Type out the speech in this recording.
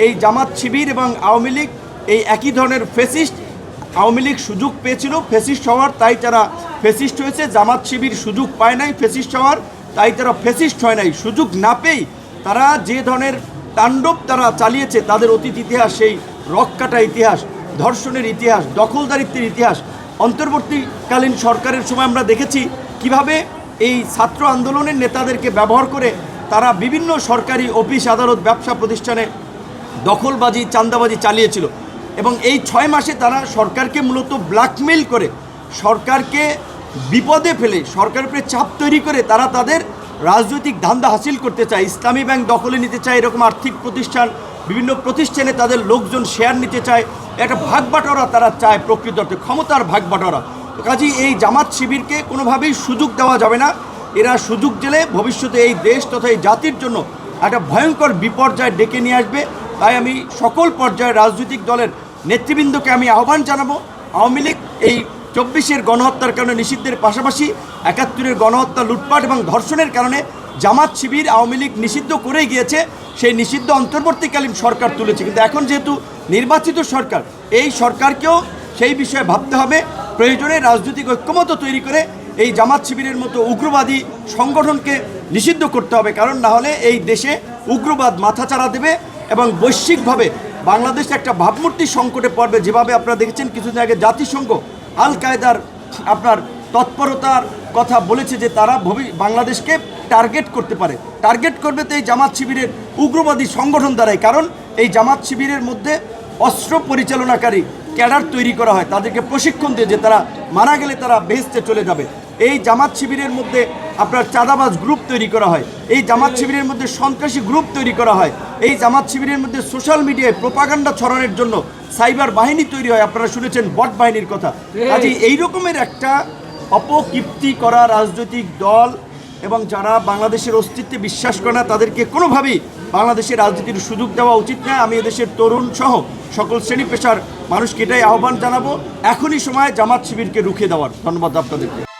এই জামাত শিবির এবং আওয়ামী লীগ এই একই ধরনের ফেসিস্ট। আওয়ামী লীগ সুযোগ পেয়েছিল ফেসিস্ট হওয়ার, তাই তারা ফেসিস্ট হয়েছে। জামাত শিবির সুযোগ পায় নাই ফেসিস্ট হওয়ার, তাই তারা ফেসিস্ট হয় নাই। সুযোগ না পেয়েই তারা যে ধরনের তাণ্ডব তারা চালিয়েছে, তাদের অতীত ইতিহাস, সেই রক কাটা ইতিহাস, ধর্ষণের ইতিহাস, দখলদারিত্বের ইতিহাস। অন্তর্বর্তীকালীন সরকারের সময় আমরা দেখেছি কিভাবে এই ছাত্র আন্দোলনের নেতাদেরকে ব্যবহার করে তারা বিভিন্ন সরকারি অফিস, আদালত, ব্যবসা প্রতিষ্ঠানে দখলবাজি, চাঁদাবাজি চালিয়েছিল। এবং এই 6 মাসে তারা সরকারকে মূলত ব্ল্যাকমেইল করে, সরকারকে বিপদে ফেলে, সরকারের উপরে চাপ তৈরি করে তারা তাদের রাজনৈতিক ধান্দা হাসিল করতে চায়। ইসলামী ব্যাংক দখলে নিতে চায়, এরকম আর্থিক প্রতিষ্ঠান, বিভিন্ন প্রতিষ্ঠানে তাদের লোকজন শেয়ার নিতে চায়। একটা ভাগ বাটোয়ারা তারা চায়, প্রকৃত অর্থে ক্ষমতার ভাগ বাটোয়ারা। কাজেই এই জামাত শিবিরকে কোনোভাবেই সুযোগ দেওয়া যাবে না। এরা সুযোগ দিলে ভবিষ্যতে এই দেশ তথা এই জাতির জন্য একটা ভয়ঙ্কর বিপর্যয় ডেকে নিয়ে আসবে। তাই আমি সকল পর্যায়ের রাজনৈতিক দলের নেতৃবৃন্দকে আমি আহ্বান জানাবো, আওয়ামী লীগ এই 24-এর গণহত্যার কারণে নিষিদ্ধের পাশাপাশি 71-এর গণহত্যা, লুটপাট এবং ধর্ষণের কারণে জামাত শিবির আওয়ামী লীগ নিষিদ্ধ করেই গিয়েছে। সেই নিষিদ্ধ অন্তর্বর্তীকালীন সরকার তুলেছে, কিন্তু এখন যেহেতু নির্বাচিত সরকার, এই সরকারকেও সেই বিষয়ে ভাবতে হবে। প্রয়োজনে রাজনৈতিক ঐক্যমত তৈরি করে এই জামাত শিবিরের মতো উগ্রবাদী সংগঠনকে নিষিদ্ধ করতে হবে। কারণ না হলে এই দেশে উগ্রবাদ মাথাচাড়া দেবে এবং বৈশ্বিকভাবে বাংলাদেশ একটা ভাবমূর্তি সংকটে পড়বে। যেভাবে আপনারা দেখেছেন কিছুদিন আগে জাতিসংঘ আল কায়দার আপনার তৎপরতার কথা বলেছে যে তারা বাংলাদেশকে টার্গেট করতে পারে, টার্গেট করবে তো এই জামাত শিবিরের উগ্রবাদী সংগঠন দ্বারাই। কারণ এই জামাত শিবিরের মধ্যে অস্ত্র পরিচালনাকারী ক্যাডার তৈরি করা হয়, তাদেরকে প্রশিক্ষণ দিয়ে যে তারা মারা গেলে তারা বেহেশতে চলে যাবে। এই জামাত শিবিরের মধ্যে আপনার চাঁদাবাজ গ্রুপ তৈরি করা হয়, এই জামাত শিবিরের মধ্যে সন্ত্রাসী গ্রুপ তৈরি করা হয়, এই জামাত শিবিরের মধ্যে সোশ্যাল মিডিয়ায় প্রোপাগান্ডা ছড়ানোর জন্য সাইবার বাহিনী তৈরি হয়। আপনারা শুনেছেন বট বাহিনীর কথা। কাজে এই রকমের একটা অপকীর্তি করা রাজনৈতিক দল এবং যারা বাংলাদেশের অস্তিত্বে বিশ্বাস করে না, তাদেরকে কোনোভাবেই বাংলাদেশের রাজনীতির সুযোগ দেওয়া উচিত নয়। আমি এদেশের তরুণ সহ সকল শ্রেণী পেশার মানুষকে এটাই আহ্বান জানাবো, এখনই সময় জামাত শিবিরকে রুখে দেওয়ার। ধন্যবাদ আপনাদেরকে।